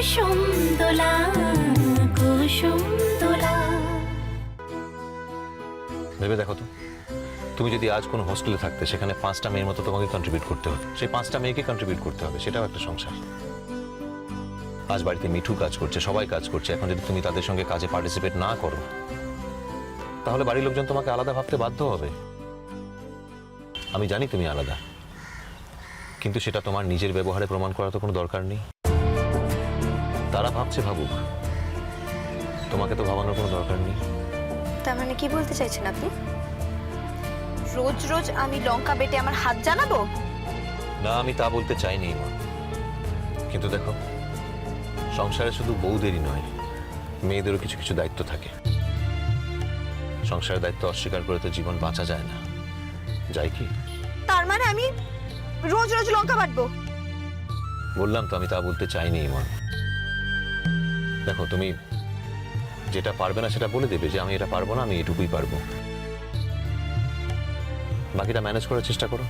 কুসুম দোলা কুসুম দোলা। ভেবে দেখো তো, তুমি যদি আজ কোনো হোস্টেলে থাকতে, সেখানে 5টা মেয়ের মতো তোমাকে কন্ট্রিবিউট করতে হবে, সেই 5টা মেয়েকে কন্ট্রিবিউট করতে হবে, সেটাও একটা সংসার। আজ বাড়িতে মিঠু কাজ করছে, সবাই কাজ করছে, এখন যদি তুমি তাদের সঙ্গে কাজে পার্টিসিপেট না করো, তাহলে বাড়ির লোকজন তোমাকে আলাদা ভাবতে বাধ্য হবে। আমি জানি তুমি আলাদা, কিন্তু সেটা তোমার নিজের ব্যবহারে প্রমাণ করার তো কোনো দরকার নেই। তারা ভাবছে ভাবুক, তোমাকে তো ভাবানোর কোনো দরকার নেই। তার মানে কি বলতে চাইছেন আপনি? রোজ রোজ আমি লঙ্কা বেটে আমার হাত জানাবো? না, আমি তা বলতে চাইনি মা। কিন্তু দেখো, সংসারে শুধু বউদেরই নয়, মেয়েদেরও কিছু কিছু দায়িত্ব থাকে। সংসারের দায়িত্ব অস্বীকার করে তো জীবন বাঁচা যায় না, যায় কি? তার মানে আমি রোজ রোজ লঙ্কা বাটবো? বললাম তো, আমি তা বলতে চাইনি মা। দেখো, তুমি যেটা পারবে না সেটা বলে দেবে যে আমি এটা পারবো না, আমি এটুকুই পারবো। বাকিটা ম্যানেজ করার চেষ্টা করো।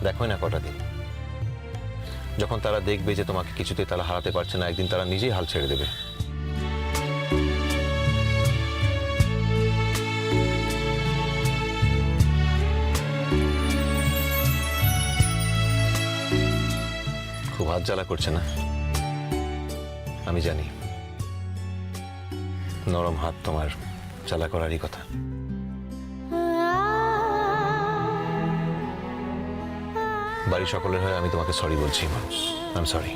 দেখোই না কটা দিন, যখন তারা দেখবে যে তোমাকে কিছুতেই তারা হারাতে পারছে না, একদিন তারা নিজেই হাল ছেড়ে দেবে। খুব হাত জ্বালা করছে না? আমি জানি, নরম হাত তোমার জ্বালা করারই কথা। বাড়ির সকলের হয়ে আমি তোমাকে সরি বলছি মা। I am sorry.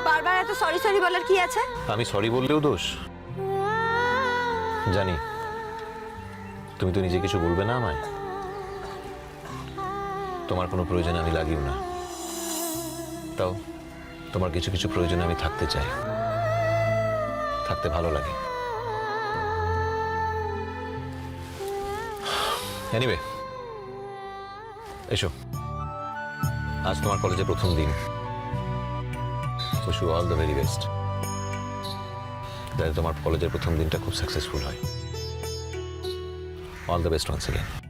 বারবার এত সরি সরি বলার কি আছে? আমি সরি বললেও দোষ? জানি তুমি তো নিজে কিছু বলবে না আমায়, তোমার কোনো প্রয়োজনে আমি লাগিও না। তাও তোমার কিছু কিছু প্রয়োজনে আমি থাকতে চাই, থাকতে ভালো লাগে। এনিওয়ে, এসো, আজ তোমার কলেজে প্রথম দিন। Wish you all the very best, যাতে তোমার কলেজের প্রথম দিনটা খুব সাকসেসফুল হয়। All the best once again.